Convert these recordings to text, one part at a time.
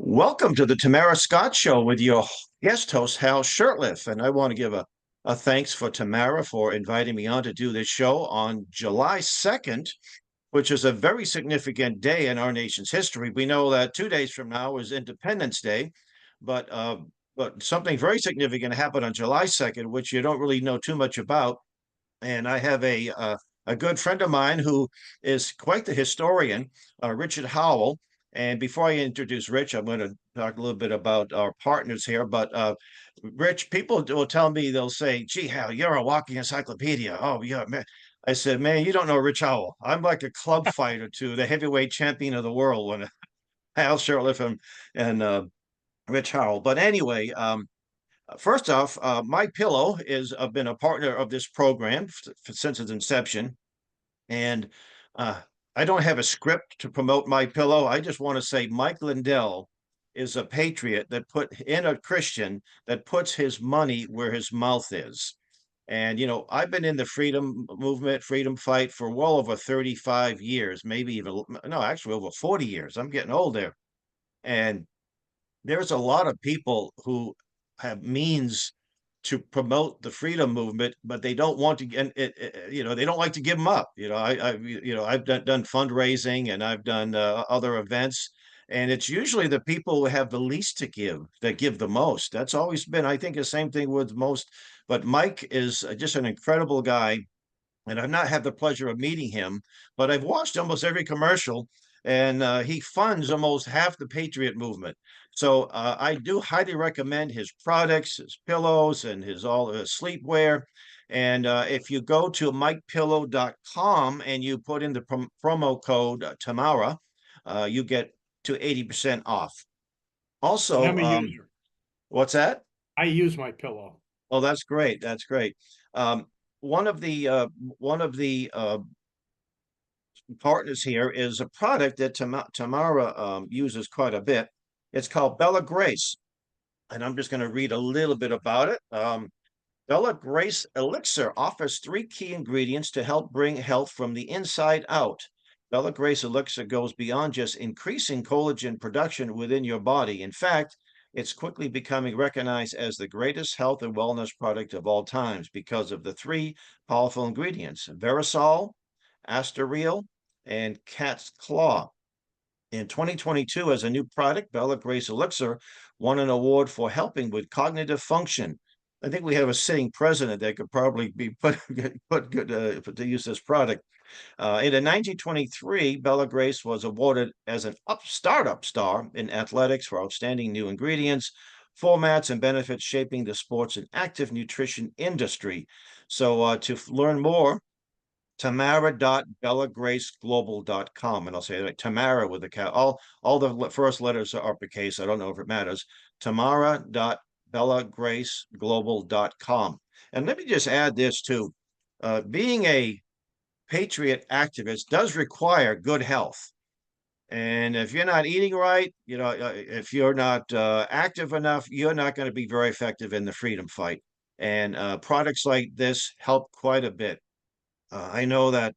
Welcome to the Tamara Scott Show with your guest host, Hal Shurtleff. And I want to give a thanks for Tamara for inviting me on to do this show on July 2nd, which is a very significant day in our nation's history. We know that 2 days from now is Independence Day, but uh, but something very significant happened on July 2nd, which you don't really know too much about. And I have a good friend of mine who is quite the historian, Richard Howell. And before I introduce Rich, I'm going to talk a little bit about our partners here. But Rich, people will tell me, they'll say, "Gee, Hal, you're a walking encyclopedia." Oh, yeah, man. I said, "Man, you don't know Rich Howell. I'm like a club fighter to the heavyweight champion of the world when Hal Shurtleff and Rich Howell." But anyway, first off, My Pillow is been a partner of this program since its inception, and uh, I don't have a script to promote My Pillow. I just want to say Mike Lindell is a patriot that put in a Christian that puts his money where his mouth is. And I've been in the freedom movement, freedom fight for well over 35 years, maybe even no, actually over 40 years. I'm getting old there. And there's a lot of people who have means to promote the freedom movement, but they don't want to get they don't like to give them up. I've done fundraising and I've done other events, and it's usually the people who have the least to give that give the most. That's always been, I think, the same thing with most. But Mike is just an incredible guy, and I've not had the pleasure of meeting him, but I've watched almost every commercial, and he funds almost half the Patriot movement. So I do highly recommend his products, his pillows, and his all sleepwear. And if you go to mikepillow.com and you put in the promo code Tamara, you get to 80% off. And Also, I'm a user. what's that? I use my pillow. Oh, that's great. That's great. Um, one of the partners here is a product that Tamara uses quite a bit. It's called Bella Grace, and I'm just going to read a little bit about it. Bella Grace Elixir offers three key ingredients to help bring health from the inside out. Bella Grace Elixir goes beyond just increasing collagen production within your body. In fact, it's quickly becoming recognized as the greatest health and wellness product of all times because of the three powerful ingredients: Verisol, Astoril, and Cat's Claw. In 2022, as a new product, Bella Grace Elixir won an award for helping with cognitive function. I think we have a sitting president that could probably be put good to use this product. In 1923, Bella Grace was awarded as an startup star in athletics for outstanding new ingredients, formats, and benefits shaping the sports and active nutrition industry. So to learn more, tamara.bellagraceglobal.com. And I'll say like Tamara with a cat. All the first letters are uppercase. I don't know if it matters. Tamara.bellagraceglobal.com. And let me just add this too. Being a patriot activist does require good health. And if you're not eating right, if you're not active enough, you're not going to be very effective in the freedom fight. And products like this help quite a bit. I know that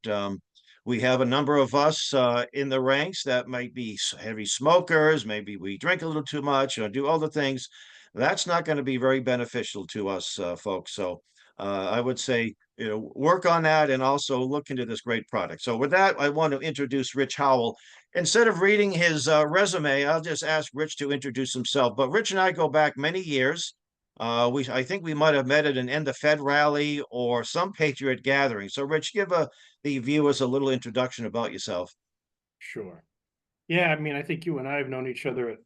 we have a number of us in the ranks that might be heavy smokers. Maybe we drink a little too much or do other things. That's not going to be very beneficial to us, folks. So I would say, work on that and also look into this great product. So with that, I want to introduce Rich Howell. Instead of reading his resume, I'll just ask Rich to introduce himself. But Rich and I go back many years. I think we might have met at an End the Fed rally or some Patriot gathering. So, Rich, give the viewers a little introduction about yourself. Sure. Yeah, I mean, I think you and I have known each other at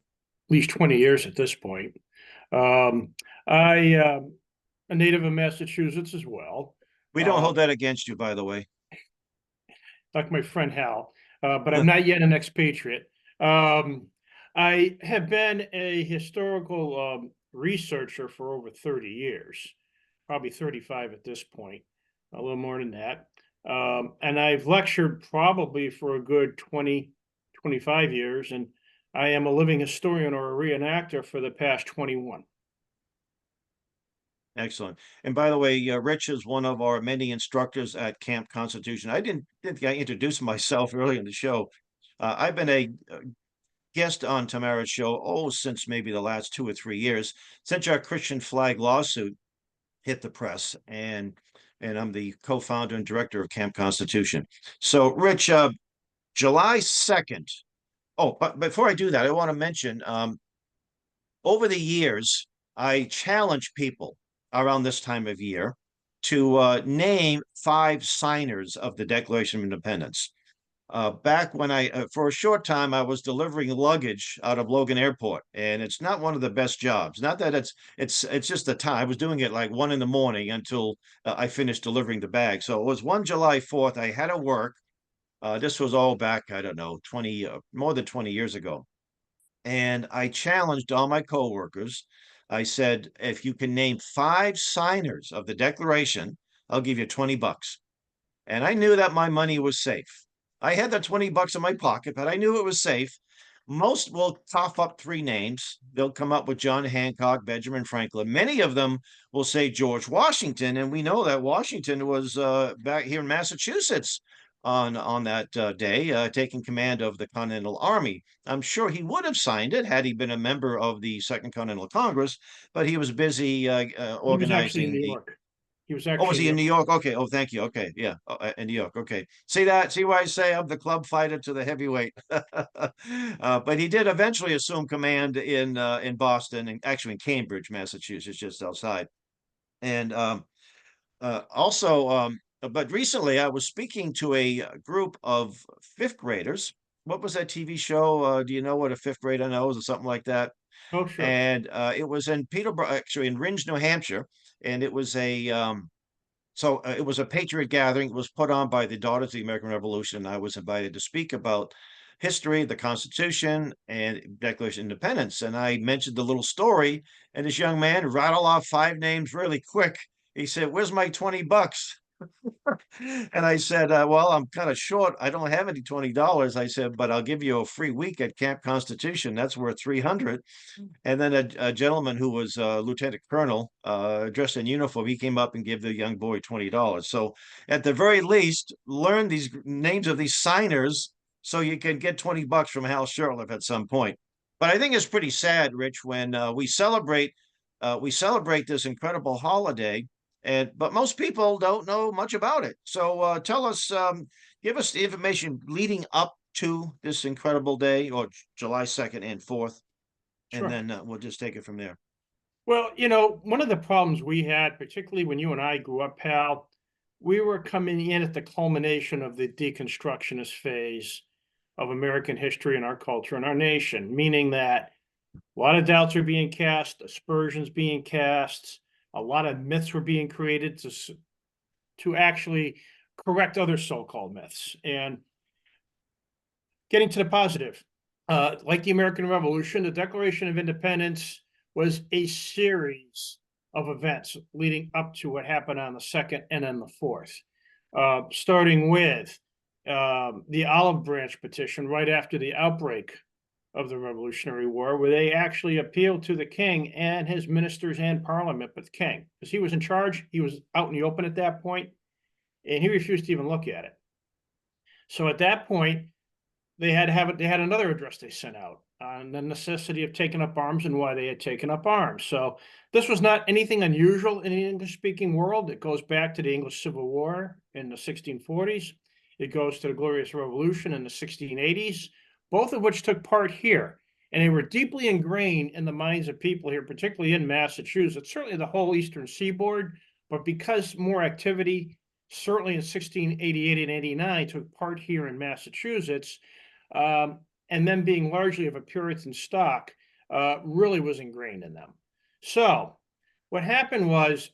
least 20 years at this point. I a native of Massachusetts as well, We don't uh, hold that against you, by the way. like my friend Hal, but I'm not yet an expatriate. Um, I have been a historical researcher for over 30 years, probably 35 at this point, a little more than that. And I've lectured probably for a good 20, 25 years, and I am a living historian or a reenactor for the past 21. Excellent. And by the way, Rich is one of our many instructors at Camp Constitution. I didn't think I introduced myself early in the show. I've been a guest on Tamara's show, since maybe the last 2 or 3 years, since our Christian flag lawsuit hit the press, and I'm the co-founder and director of Camp Constitution. So, Rich, July 2nd. Oh, but before I do that, I want to mention over the years, I challenge people around this time of year to name 5 signers of the Declaration of Independence. Back when for a short time, I was delivering luggage out of Logan Airport, and it's not one of the best jobs. Not that it's just the time. I was doing it like 1 in the morning until I finished delivering the bag. So it was one July 4th. I had to work. This was all back, I don't know, more than 20 years ago. And I challenged all my coworkers. I said, if you can name 5 signers of the Declaration, I'll give you $20. And I knew that my money was safe. I had that $20 in my pocket, but I knew it was safe. Most will cough up 3 names. They'll come up with John Hancock, Benjamin Franklin. Many of them will say George Washington, and we know that Washington was back here in Massachusetts on that day, taking command of the Continental Army. I'm sure he would have signed it had he been a member of the Second Continental Congress, but he was busy He was actually in organizing New the York. He was Oh, was actually in he New in York. New York? Okay. Oh, thank you. Okay. Yeah. In New York. Okay. See that? See why I say I'm the club fighter to the heavyweight. But he did eventually assume command in Boston, and actually in Cambridge, Massachusetts, just outside. And also, but recently I was speaking to a group of 5th graders. What was that TV show? Do you know what a 5th grader knows, or something like that? Oh, sure. And it was in Peterborough, actually in Ringe, New Hampshire, and it was it was a patriot gathering. It was put on by the Daughters of the American Revolution. I was invited to speak about history, the Constitution, and Declaration of Independence. And I mentioned the little story, and this young man rattled off 5 names really quick. He said, "Where's my $20?" And I said, well, I'm kind of short. I don't have any $20. I said, but I'll give you a free week at Camp Constitution. That's worth 300. And then a gentleman who was a lieutenant colonel, dressed in uniform, he came up and gave the young boy $20. So at the very least, learn these names of these signers so you can get $20 from Hal Shurtleff at some point. But I think it's pretty sad, Rich, when we celebrate this incredible holiday, but most people don't know much about it. So tell us, give us the information leading up to this incredible day, or July 2nd and 4th, and Sure. then we'll just take it from there. Well, one of the problems we had, particularly when you and I grew up, Hal, we were coming in at the culmination of the deconstructionist phase of American history and our culture and our nation, meaning that a lot of doubts are being cast, aspersions being cast, a lot of myths were being created to actually correct other so-called myths. And getting to the positive, like the American Revolution, the Declaration of Independence was a series of events leading up to what happened on the 2nd and then the 4th, starting with the Olive Branch petition right after the outbreak of the Revolutionary War, where they actually appealed to the king and his ministers and parliament, but the king, because he was in charge, he was out in the open at that point, and he refused to even look at it. So at that point, they had another address they sent out on the necessity of taking up arms and why they had taken up arms. So this was not anything unusual in the English-speaking world. It goes back to the English Civil War in the 1640s. It goes to the Glorious Revolution in the 1680s, both of which took part here. And they were deeply ingrained in the minds of people here, particularly in Massachusetts, certainly the whole eastern seaboard. But because more activity, certainly in 1688 and 89, took part here in Massachusetts, and then being largely of a Puritan stock, really was ingrained in them. So what happened was,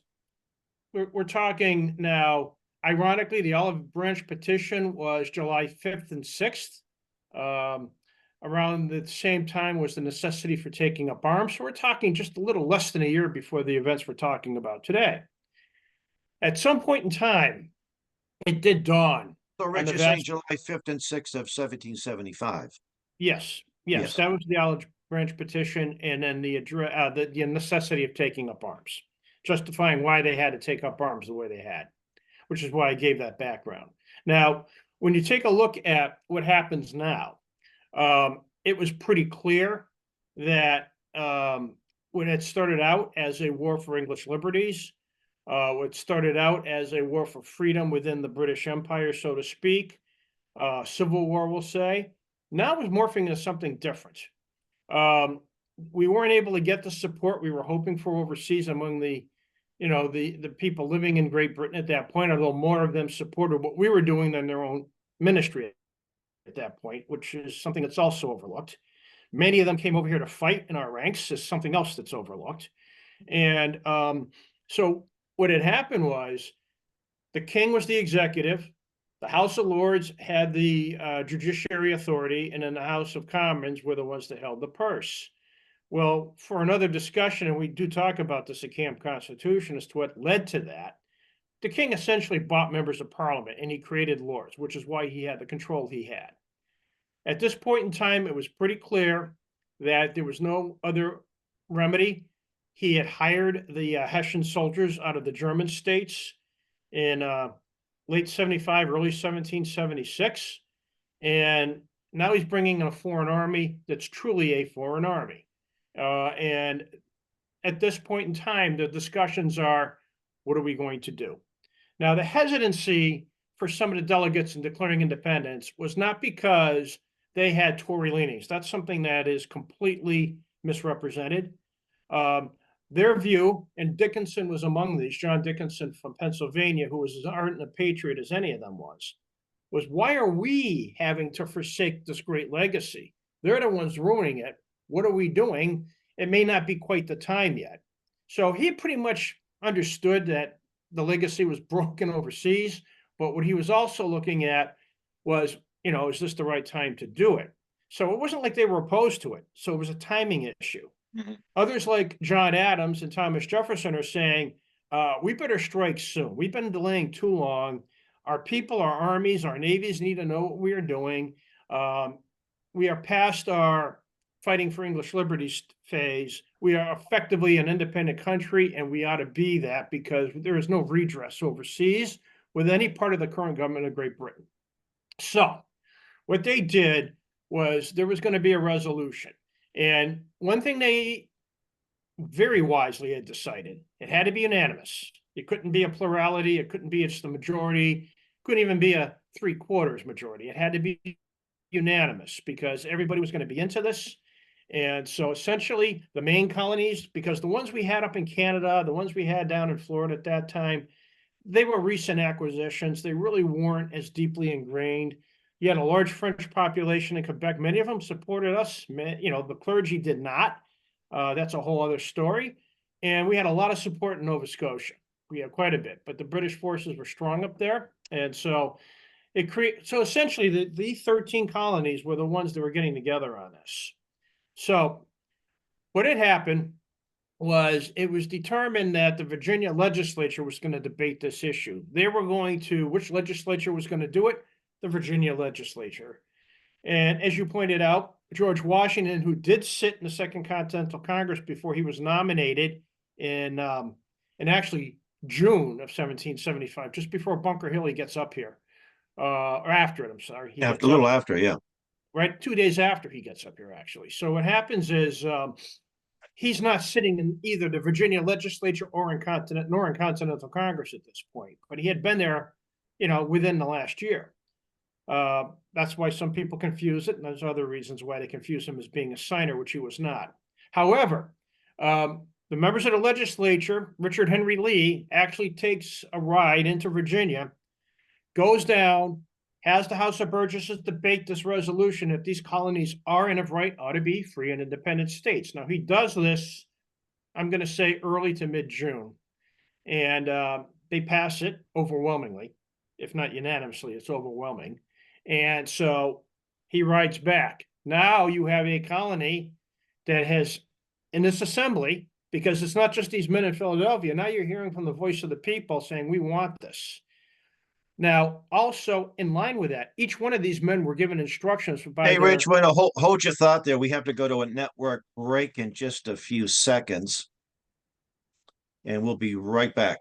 we're talking now, ironically, the Olive Branch petition was July 5th and 6th. Around the same time was the necessity for taking up arms. So we're talking just a little less than a year before the events we're talking about today. At some point in time, it did dawn So, on Rich, the you're saying vast. July 5th and 6th of 1775? Yes, Yes. that was the Olive Branch petition, and then the necessity of taking up arms, justifying why they had to take up arms the way they had, which is why I gave that background. Now, when you take a look at what happens now, it was pretty clear that when it started out as a war for English liberties, it started out as a war for freedom within the British Empire, so to speak, civil war, we'll say. Now it was morphing into something different. We weren't able to get the support we were hoping for overseas among the people living in Great Britain at that point, although more of them supported what we were doing than their own ministry at that point, which is something that's also overlooked. Many of them came over here to fight in our ranks, is something else that's overlooked. And so what had happened was the king was the executive, the House of Lords had the judiciary authority, and then the House of Commons were the ones that held the purse. Well, for another discussion, and we do talk about this at Camp Constitution as to what led to that, the king essentially bought members of parliament and he created lords, which is why he had the control he had. At this point in time, it was pretty clear that there was no other remedy. He had hired the Hessian soldiers out of the German states in late 75, early 1776. And now he's bringing in a foreign army that's truly a foreign army. And at this point in time, the discussions are, what are we going to do? Now, the hesitancy for some of the delegates in declaring independence was not because they had Tory leanings. That's something that is completely misrepresented. Their view, and Dickinson was among these, John Dickinson from Pennsylvania, who was as ardent a patriot as any of them was why are we having to forsake this great legacy? They're the ones ruining it. What are we doing? It may not be quite the time yet. So he pretty much understood that the legacy was broken overseas, but what he was also looking at was, is this the right time to do it? So it wasn't like they were opposed to it. So it was a timing issue. Mm-hmm. Others like John Adams and Thomas Jefferson are saying, we better strike soon. We've been delaying too long. Our people, our armies, our navies need to know what we are doing. We are past our fighting for English liberties phase. We are effectively an independent country, and we ought to be that because there is no redress overseas with any part of the current government of Great Britain. So what they did was there was going to be a resolution. And one thing they very wisely had decided, it had to be unanimous. It couldn't be a plurality. It couldn't be just the majority. Couldn't even be a 3/4 majority. It had to be unanimous because everybody was going to be into this. And so essentially the main colonies, because the ones we had up in Canada, the ones we had down in Florida at that time, they were recent acquisitions. They really weren't as deeply ingrained. You had a large French population in Quebec. Many of them supported us. The clergy did not. That's a whole other story. And we had a lot of support in Nova Scotia. We had quite a bit, but the British forces were strong up there. And so so essentially the 13 colonies were the ones that were getting together on this. So what had happened was it was determined that the Virginia legislature was going to debate this issue. Which legislature was going to do it? The Virginia legislature. And as you pointed out, George Washington, who did sit in the Second Continental Congress before he was nominated in actually June of 1775, just before Bunker Hill he gets up here, or after it, I'm sorry. A little after, yeah. Right, 2 days after he gets up here, actually. So what happens is he's not sitting in either the Virginia legislature nor in Continental Congress at this point, but he had been there, within the last year. That's why some people confuse it, and there's other reasons why they confuse him as being a signer, which he was not. However, the members of the legislature, Richard Henry Lee, actually takes a ride into Virginia, goes down, has the House of Burgesses debate this resolution that these colonies are and of right ought to be free and independent states. Now, he does this, I'm going to say early to mid-June, and they pass it overwhelmingly. If not unanimously, it's overwhelming. And so he rides back. Now you have a colony that has, in this assembly, because it's not just these men in Philadelphia, now you're hearing from the voice of the people saying, we want this. Now, also in line with that, each one of these men were given instructions by Rich, hold your thought there. We have to go to a network break in just a few seconds, and we'll be right back.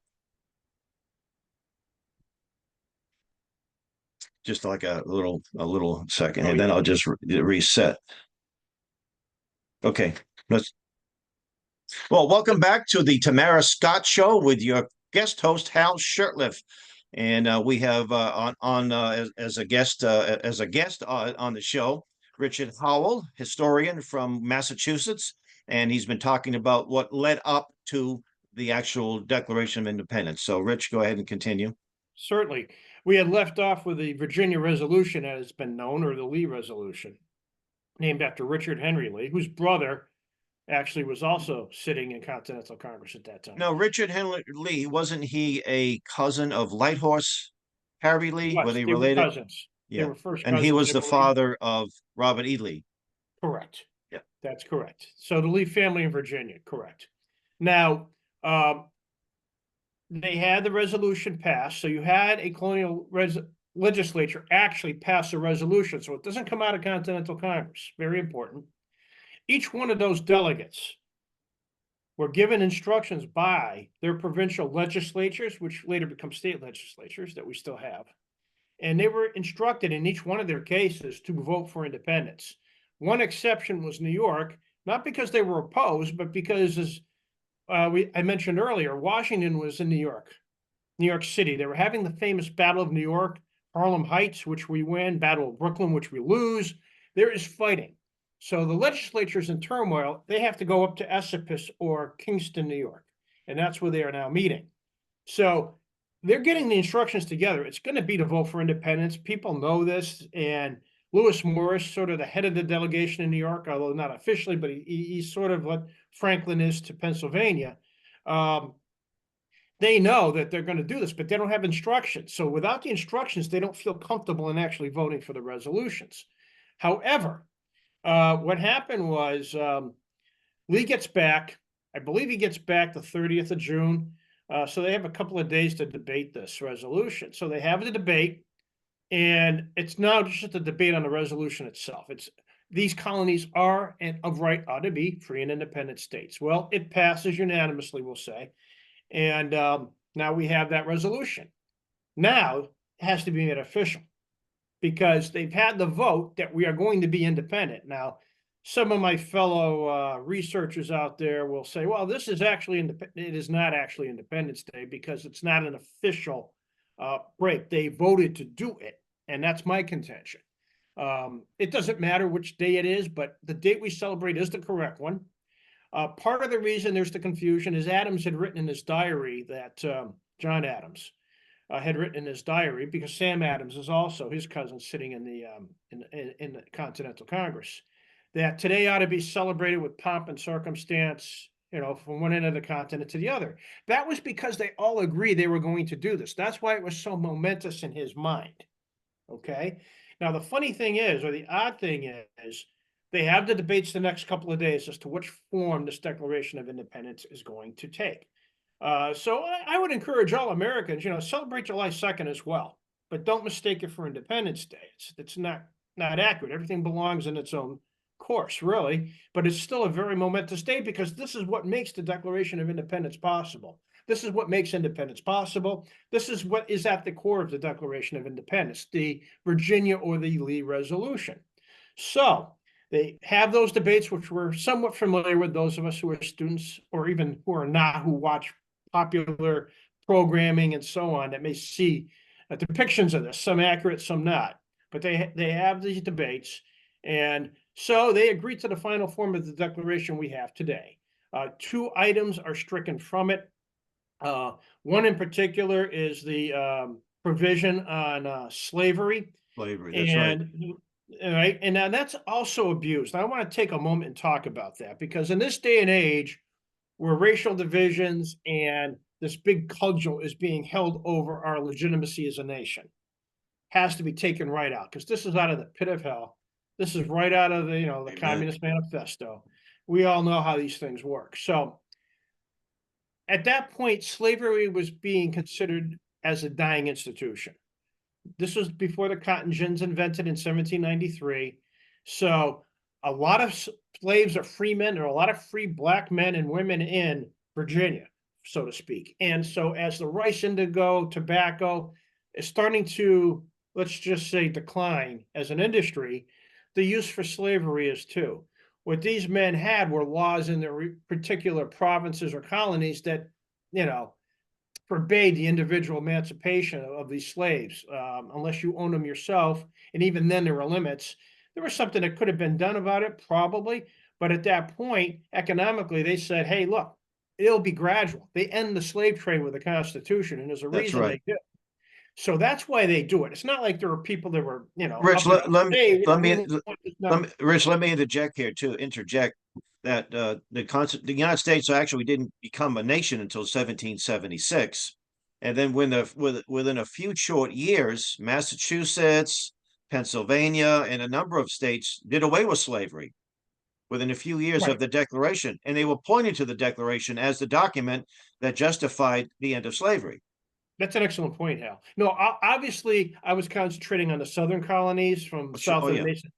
Just like a little second, and then I'll just reset. Okay. Let's Well, welcome back to the Tamara Scott Show with your guest host Hal Shurtleff, and we have on as a guest on the show Richard Howell, historian from Massachusetts, and he's been talking about what led up to the actual Declaration of Independence. So, Rich, go ahead and continue. Certainly. We had left off with the Virginia Resolution, as it's been known, or the Lee Resolution, named after Richard Henry Lee, whose brother actually was also sitting in Continental Congress at that time. Now, Richard Henry Lee, wasn't he a cousin of Lighthorse Harry Lee? Were they They were related? cousins. They Yeah. were first And he cousins, was I the believe. father of Robert E. Lee. Correct. Yeah. That's correct. So the Lee family in Virginia, correct. Now, they had the resolution passed. So you had a colonial legislature actually pass a resolution. So it doesn't come out of Continental Congress. Very important. Each one of those delegates were given instructions by their provincial legislatures, which later become state legislatures that we still have. And they were instructed in each one of their cases to vote for independence. One exception was New York, not because they were opposed, but because, as I mentioned earlier, Washington was in New York City. They were having the famous Battle of New York, Harlem Heights, which we win, Battle of Brooklyn, which we lose. There is fighting. So the legislature's in turmoil. They have to go up to Esopus or Kingston, New York. And that's where they are now meeting. So they're getting the instructions together. It's going to be to vote for independence. People know this. And Lewis Morris, sort of the head of the delegation in New York, although not officially, but he's sort of what Franklin is to Pennsylvania. They know that they're going to do this, but they don't have instructions. So without the instructions, they don't feel comfortable in actually voting for the resolutions. However, what happened was Lee gets back. I believe he gets back the 30th of June. So they have a couple of days to debate this resolution. So they have the debate, and it's not just a debate on the resolution itself. It's these colonies are and of right ought to be free and independent states. Well, it passes unanimously, we'll say. And now we have that resolution. Now it has to be made official because they've had the vote that we are going to be independent. Now, some of my fellow researchers out there will say, well, this is actually it is not actually Independence Day because it's not an official break. They voted to do it, and that's my contention. It doesn't matter which day it is, but the date we celebrate is the correct one. Part of the reason there's the confusion is Adams had written in his diary that John Adams had written in his diary, because Sam Adams is also his cousin sitting in the Continental Congress, that today ought to be celebrated with pomp and circumstance, from one end of the continent to the other. That was because they all agreed they were going to do this. That's why it was so momentous in his mind. Okay. Now, the funny thing is, or the odd thing is, they have the debates the next couple of days as to which form this Declaration of Independence is going to take. So I would encourage all Americans, celebrate July 2nd as well, but don't mistake it for Independence Day. It's not accurate. Everything belongs in its own course, really, but it's still a very momentous day because this is what makes the Declaration of Independence possible. This is what makes independence possible. This is what is at the core of the Declaration of Independence, the Virginia or the Lee Resolution. So they have those debates, which we're somewhat familiar with, those of us who are students or even who are not, who watch popular programming and so on, that may see depictions of this, some accurate, some not. But they have these debates. And so they agreed to the final form of the Declaration we have today. 2 items are stricken from it. One in particular is the provision on slavery. Slavery, that's right. Right. And now that's also abused. I want to take a moment and talk about that, because in this day and age where racial divisions and this big cudgel is being held over our legitimacy as a nation, has to be taken right out, because this is out of the pit of hell. This is right out of the Amen. Communist Manifesto. We all know how these things work. So at that point, slavery was being considered as a dying institution. This was before the cotton gins invented in 1793. So a lot of slaves are free men. There are a lot of free black men and women in Virginia, so to speak. And so as the rice, indigo, tobacco is starting to, let's just say, decline as an industry, the use for slavery is too. What these men had were laws in their particular provinces or colonies that, forbade the individual emancipation of these slaves, unless you own them yourself. And even then, there were limits. There was something that could have been done about it, probably. But at that point, economically, they said, hey, look, it'll be gradual. They end the slave trade with the Constitution, and there's a That's reason right. they do. So that's why they do it. It's not like there were people that were, Rich, up and hey, let we me want this let number. me Rich, let me interject that the United States actually didn't become a nation until 1776. And then within a few short years, Massachusetts, Pennsylvania, and a number of states did away with slavery within a few years of Right. the Declaration. And they were pointing to the Declaration as the document that justified the end of slavery. That's an excellent point, Hal. No, obviously, I was concentrating on the southern colonies from south Oh, of the yeah. Mason.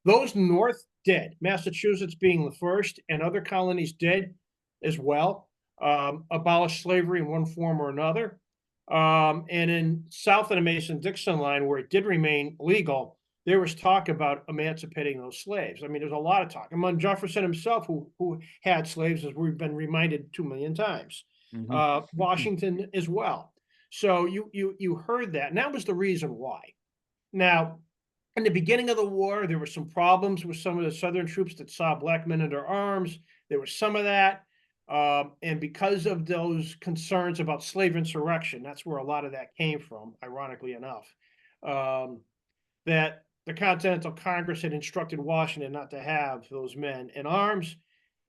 Those north did, Massachusetts being the first, and other colonies did as well, abolish slavery in one form or another. And in south of the Mason-Dixon line, where it did remain legal, there was talk about emancipating those slaves. I mean, there's a lot of talk among Jefferson himself, who had slaves, as we've been reminded 2 million times. Washington as well. So you heard that, and that was the reason why. Now, in the beginning of the war, there were some problems with some of the Southern troops that saw black men under arms. There was some of that. And because of those concerns about slave insurrection, that's where a lot of that came from, ironically enough, that the Continental Congress had instructed Washington not to have those men in arms.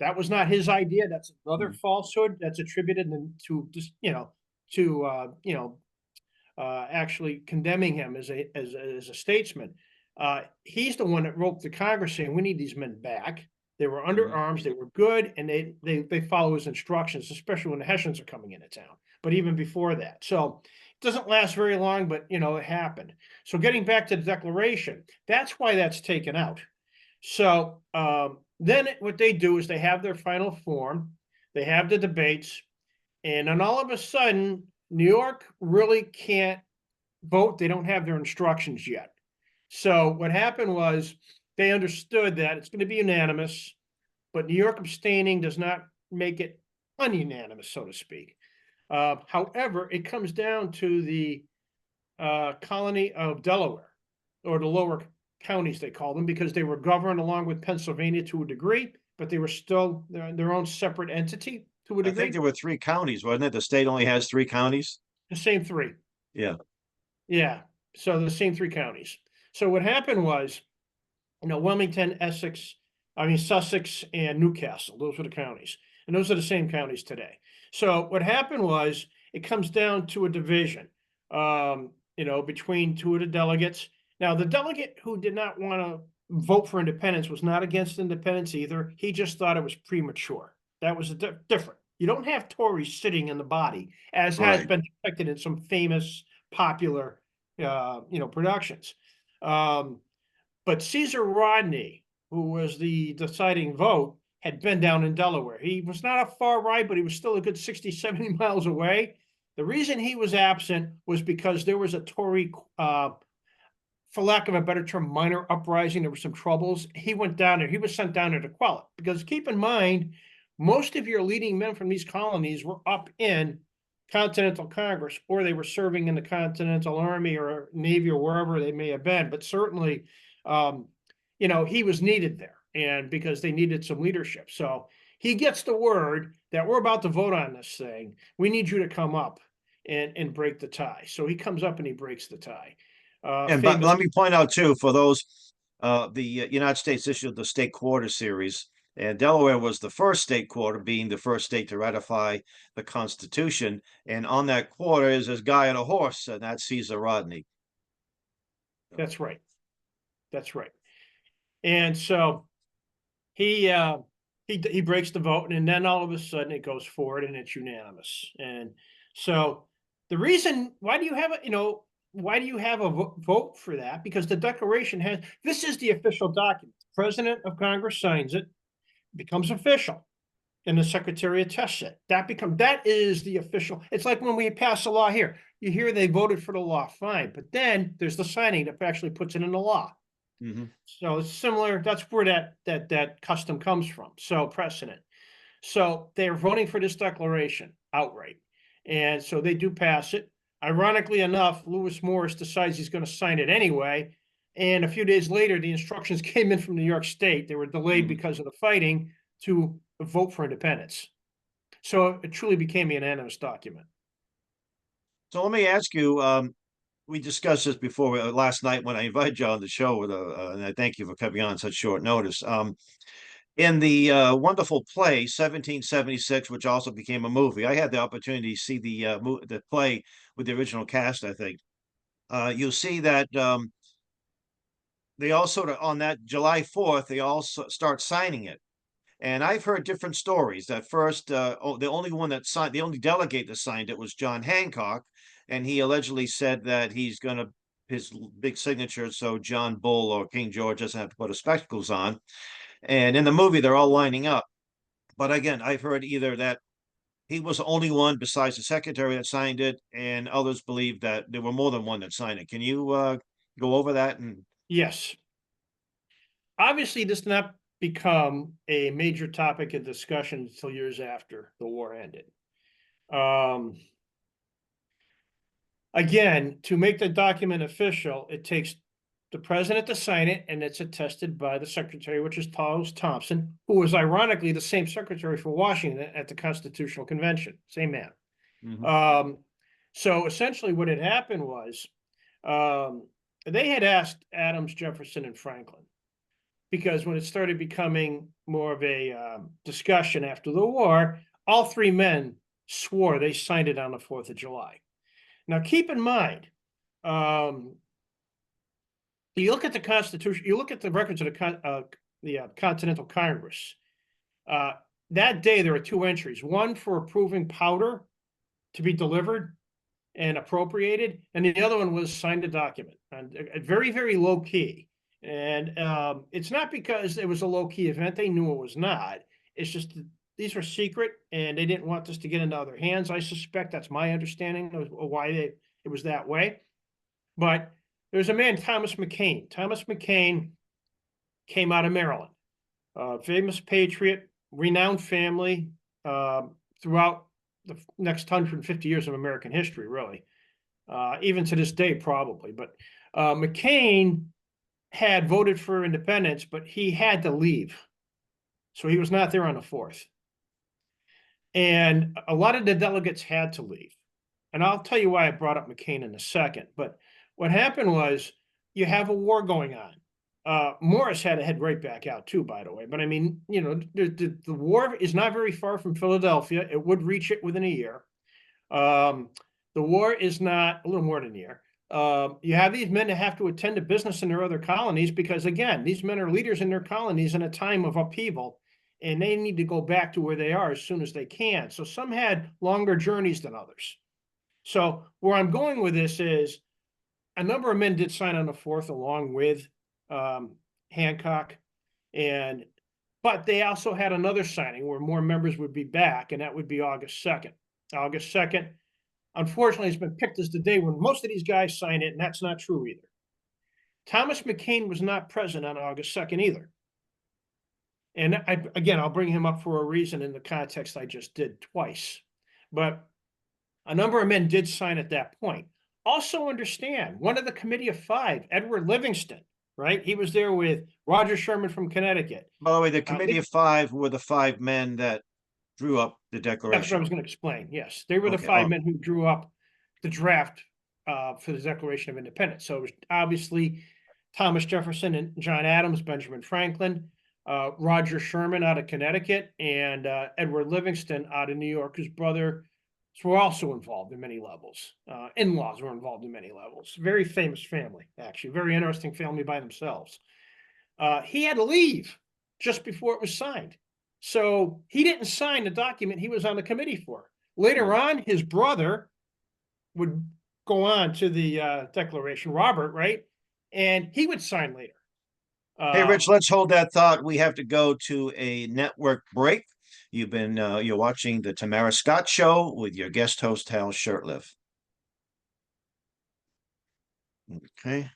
That was not his idea. That's another falsehood that's attributed to just, actually condemning him as a statesman. He's the one that wrote to Congress saying we need these men back. They were under arms, they were good, and they follow his instructions, especially when the Hessians are coming into town. But even before that, so it doesn't last very long, but it happened. So getting back to the Declaration, that's why that's taken out. So then what they do is they have their final form, they have the debates, and then all of a sudden, New York really can't vote. They don't have their instructions yet. So what happened was they understood that it's going to be unanimous, but New York abstaining does not make it ununanimous, so to speak. However, it comes down to the colony of Delaware, or the lower counties, they call them, because they were governed along with Pennsylvania to a degree, but they were still their own separate entity to a I think degree. there were 3 counties, wasn't it? The state only has 3 counties. The same three. Yeah. Yeah. So the same 3 counties. So what happened was, Wilmington, Sussex, and Newcastle, those were the counties. And those are the same counties today. So what happened was it comes down to a division, between two of the delegates. Now, the delegate who did not want to vote for independence was not against independence either. He just thought it was premature. That was different. You don't have Tories sitting in the body, as has been depicted in some famous, popular, productions. But Caesar Rodney, who was the deciding vote, had been down in Delaware. He was not a far right, but he was still a good 60, 70 miles away. The reason he was absent was because there was a Tory, for lack of a better term, minor uprising. There were some troubles. He went down there. He was sent down there to quell it. Because keep in mind, most of your leading men from these colonies were up in Continental Congress, or they were serving in the Continental Army or Navy or wherever they may have been. But certainly, he was needed there, and because they needed some leadership. So he gets the word that we're about to vote on this thing. We need you to come up and break the tie. So he comes up and he breaks the tie. But let me point out too, for those, the United States issued the state quarter series, and Delaware was the first state quarter, being the first state to ratify the Constitution. And on that quarter is this guy on a horse, and that's Caesar Rodney. That's right. That's right. And so he breaks the vote, and then all of a sudden it goes forward and it's unanimous. And so the reason why do you have a vote for that? Because the Declaration this is the official document. The President of Congress signs it, becomes official, and the Secretary attests it. That is the official. It's like when we pass a law here. You hear they voted for the law, fine, but then there's the signing that actually puts it into law. Hmm. So it's similar. That's where that custom comes from. So precedent. So they're voting for this declaration outright. And so they do pass it. Ironically enough, Lewis Morris decides he's going to sign it anyway. And a few days later, the instructions came in from New York State. They were delayed Hmm. because of the fighting to vote for independence. So it truly became a unanimous document. So let me ask you, we discussed this before last night when I invited you on the show and I thank you for coming on such short notice. In the wonderful play 1776, which also became a movie, I had the opportunity to see the play with the original cast. I think you'll see that they all sort of on that July 4th they all start signing it. And I've heard different stories. At first, the only one that signed, the only delegate that signed it was John Hancock, and he allegedly said that he's going to his big signature so John Bull or King George doesn't have to put his spectacles on. And in the movie, they're all lining up. But again, I've heard either that he was the only one besides the secretary that signed it, and others believe that there were more than one that signed it. Can you go over that? And Yes. Obviously, this did not become a major topic of discussion until years after the war ended. Um, Again, to make the document official, it takes the president to sign it, and it's attested by the secretary, which is Charles Thompson, who was ironically the same secretary for Washington at the Constitutional Convention, same man. Mhm. Um, so essentially, what had happened was um, they had asked Adams, Jefferson, and Franklin because when it started becoming more of a discussion after the war, all three men swore they signed it on the 4th of July. Now, keep in mind, um, you look at the Constitution, you look at the records of the Continental Congress. Uh, that day, there were two entries: one for approving powder to be delivered and appropriated, and the other one was signed a document, and very, very low key. And it's not because it was a low key event; they knew it was not. It's just these were secret, and they didn't want this to get into other hands. I suspect that's my understanding of why it was that way. But there's a man, Thomas McCain. Thomas McCain came out of Maryland, famous patriot, renowned family throughout the next 150 years of American history, really, even to this day, probably. But McCain had voted for independence, but he had to leave. So he was not there on the 4th. And a lot of the delegates had to leave. And I'll tell you why I brought up McCain in a second. But what happened was you have a war going on. Morris had to head right back out too, by the way. But I mean, the war is not very far from Philadelphia. It would reach it within a year. Um, the war is not a little more than a year. You have these men that have to attend to business in their other colonies because, again, these men are leaders in their colonies in a time of upheaval, and they need to go back to where they are as soon as they can. So some had longer journeys than others. So where I'm going with this is a number of men did sign on the 4th along with um, Hancock, and but they also had another signing where more members would be back, and that would be August 2nd. August 2nd, unfortunately, has been picked as the day when most of these guys sign it, and that's not true either. Thomas McCain was not present on August 2nd either. And again, I'll bring him up for a reason in the context I just did twice. But a number of men did sign at that point. Also understand, one of the Committee of Five, Edward Livingston, right? He was there with Roger Sherman from Connecticut. By the way, the Committee of Five were the five men that drew up the That's what I Declaration. was going to explain. Yes, they were the Okay. five men who drew up the draft for the Declaration of Independence. So it was obviously Thomas Jefferson and John Adams, Benjamin Franklin, Roger Sherman out of Connecticut, and Edward Livingston out of New York, whose brothers were also involved in many levels. In-laws were involved in many levels. Very famous family, actually. Very interesting family by themselves. He had to leave just before it was signed. So he didn't sign the document he was on the committee for. Later on, his brother would go on to the declaration, Robert, right? And he would sign later. Hey, Rich, let's hold that thought. We have to go to a network break. You're watching the Tamara Scott Show with your guest host, Hal Shurtleff. Okay.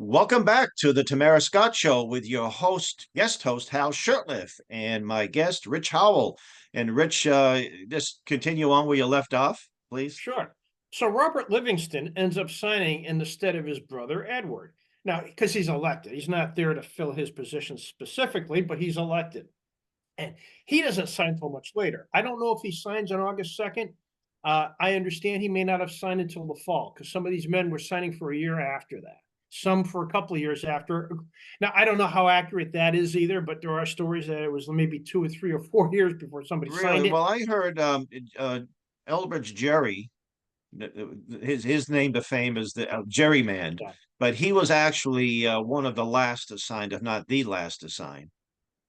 Welcome back to the Tamara Scott Show with your guest host, Hal Shurtleff, and my guest, Rich Howell. And Rich, just continue on where you left off, please. Sure. So Robert Livingston ends up signing in the stead of his brother Edward. Now, because he's elected, he's not there to fill his position specifically, but he's elected. And he doesn't sign till much later. I don't know if he signs on August 2nd. I understand he may not have signed until the fall because some of these men were signing for a year after that, some for a couple of years after. Now, I don't know how accurate that is either, but there are stories that it was maybe 2 or 3 or 4 years before somebody Really? signed it. Well, I heard Elbridge Jerry, his name to fame is the Jerry Man, Yeah. but he was actually one of the last to sign, if not the last to sign.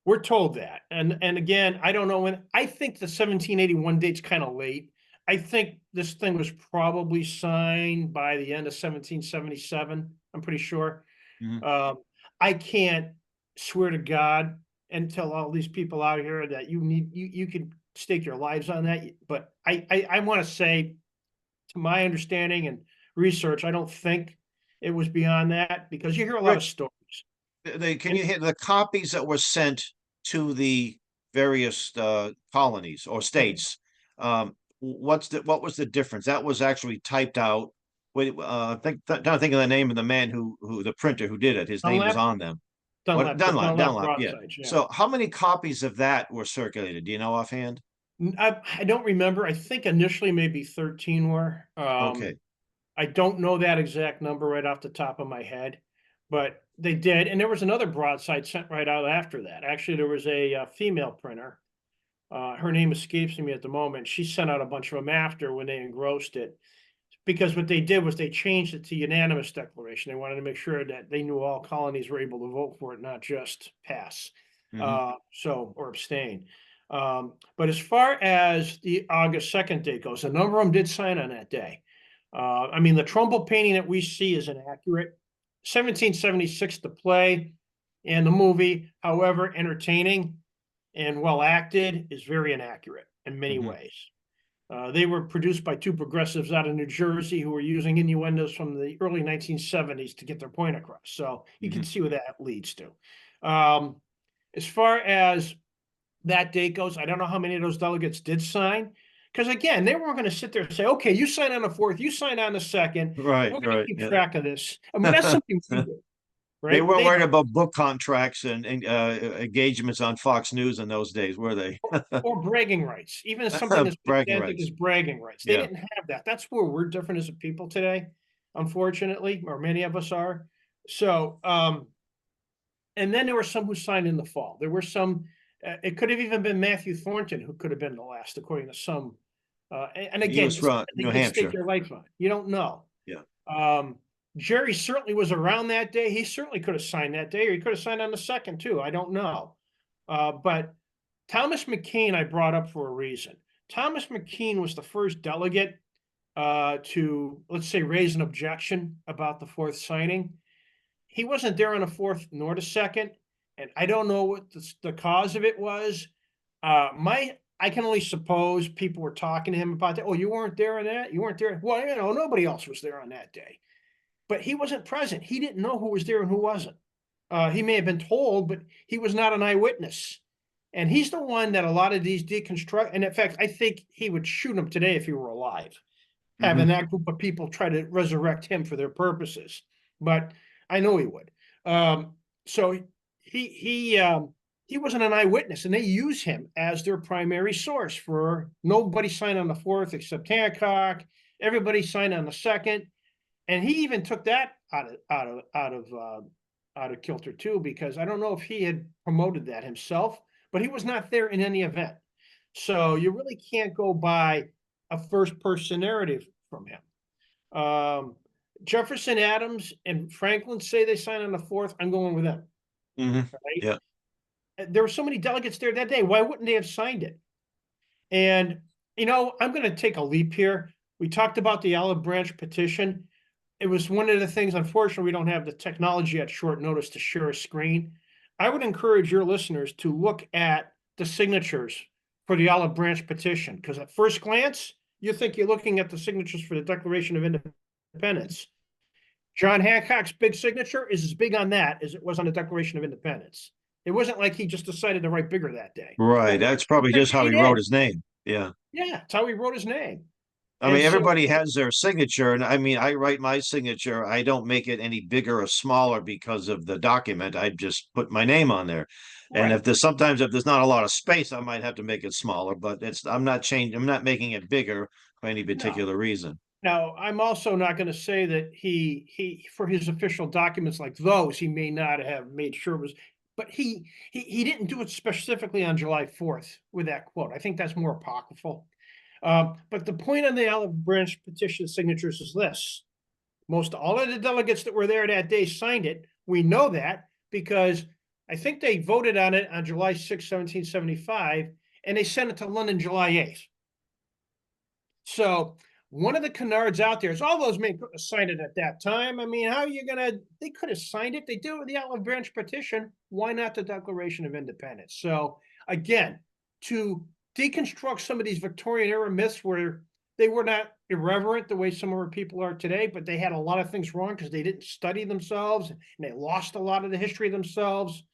We're told that. And again, I don't know when. I think the 1781 date's kind of late. I think this thing was probably signed by the end of 1777. I'm pretty sure. Mhm. I can't swear to God and tell all these people out here that you can stake your lives on that. But I want to say, to my understanding and research, I don't think it was beyond that because you hear a lot of Rich, stories. can you hit the copies that were sent to the various colonies or states? What was the difference? That was actually typed out. Wait, trying to think of the name of the man who the printer who did it. His name was Dunlap, on them. What Dunlap Dunlap, yeah. broadsides. Yeah. So how many copies of that were circulated? Do you know offhand? I don't remember. I think initially maybe 13 were. Okay. I don't know that exact number right off the top of my head, but they did. And there was another broadside sent right out after that. Actually, there was a female printer. Her name escapes me at the moment. She sent out a bunch of them after when they engrossed it. Because what they did was they changed it to unanimous declaration. They wanted to make sure that they knew all colonies were able to vote for it, not just pass, Mhm. or abstain. But as far as the August 2nd date goes, a number of them did sign on that day. I mean, the Trumbull painting that we see is inaccurate. 1776, the play and the movie, however entertaining and well acted, is very inaccurate in many Mhm. ways. They were produced by two progressives out of New Jersey who were using innuendos from the early 1970s to get their point across. So you can Mhm. see what that leads to. Um, as far as that date goes, I don't know how many of those delegates did sign. Because again, they weren't going to sit there and say, okay, you sign on the 4th, you sign on the 2nd. Right, We're going to right. keep Yeah. track of this. I mean, that's something we do, They right? weren't worried about book contracts and engagements on Fox News in those days, were they? Or bragging rights, even something as Bragging pedantic rights. as bragging rights. They Yeah. didn't have that. That's where we're different as a people today, unfortunately, or many of us are. So, and then there were some who signed in the fall. There were some, it could have even been Matthew Thornton who could have been the last, according to some. And He again, was it's from something New you can stake Hampshire. your life on. You don't know. Yeah. Um, Jerry certainly was around that day. He certainly could have signed that day, or he could have signed on the 2nd too. I don't know. But Thomas McKean, I brought up for a reason. Thomas McKean was the first delegate to, let's say, raise an objection about the 4th signing. He wasn't there on the 4th nor the 2nd, and I don't know what the cause of it was. I can only suppose people were talking to him about that. Oh, you weren't there on that? You weren't there? Well, nobody else was there on that day. But he wasn't present. He didn't know who was there and who wasn't. He may have been told, but he was not an eyewitness. And he's the one that a lot of these deconstruct. And in fact, I think he would shoot him today if he were alive, having Mhm. that group of people try to resurrect him for their purposes. But I know he would. So he wasn't an eyewitness, and they use him as their primary source for nobody signed on the 4th except Hancock. Everybody signed on the 2nd, and he even took that out of kilter too, because I don't know if he had promoted that himself, but he was not there in any event. So you really can't go by a first person narrative from him. Jefferson, Adams, and Franklin say they signed on the 4th. I'm going with them. Mhm. Right? Yeah. There were so many delegates there that day. Why wouldn't they have signed it? And I'm going to take a leap here. We talked about the olive branch petition. It was one of the things, unfortunately, we don't have the technology at short notice to share a screen. I would encourage your listeners to look at the signatures for the olive branch petition, because at first glance, you think you're looking at the signatures for the Declaration of Independence. John Hancock's big signature is as big on that as it was on the Declaration of Independence. It wasn't like he just decided to write bigger that day. Right. Well, That's probably just how he he wrote did. his name. Yeah. Yeah, that's how he wrote his name. I And mean, so, everybody has their signature, and I mean, I write my signature. I don't make it any bigger or smaller because of the document. I just put my name on there. And right. if there's not a lot of space, I might have to make it smaller, but I'm not changing, I'm not making it bigger for any No. particular reason. Now, I'm also not going to say that he for his official documents like those, he may not have made sure it was, but he didn't do it specifically on July 4th with that quote. I think that's more apocryphal. But the point on the olive branch petition signatures is this: most all of the delegates that were there that day signed it. We know that because I think they voted on it on July 6, 1775, and they sent it to London July 8th. So one of the canards out there is all those men couldn't have signed it at that time. I mean, how are you gonna? They could have signed it. They do it with the olive branch petition. Why not the Declaration of Independence? So again, to deconstruct some of these Victorian era myths where they were not irreverent the way some of our people are today, but they had a lot of things wrong because they didn't study themselves and they lost a lot of the history themselves.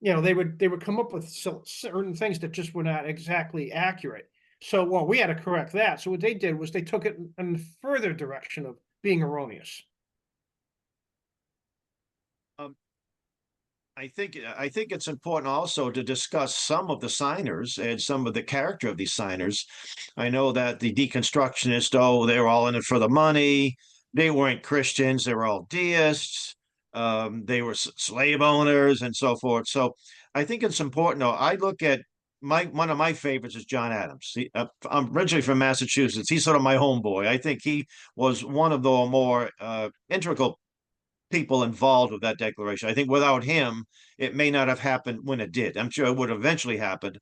You know, they would come up with certain things that just were not exactly accurate. So, well, we had to correct that. So what they did was they took it in the further direction of being erroneous. Um, I think it's important also to discuss some of the signers and some of the character of these signers. I know that the deconstructionists, oh, they were all in it for the money. They weren't Christians. They were all deists. They were slave owners and so forth. So I think it's important. Though I look at one of my favorites is John Adams. I'm originally from Massachusetts. He's sort of my homeboy. I think he was one of the more integral people involved with that declaration. I think without him, it may not have happened when it did. I'm sure it would have eventually happened.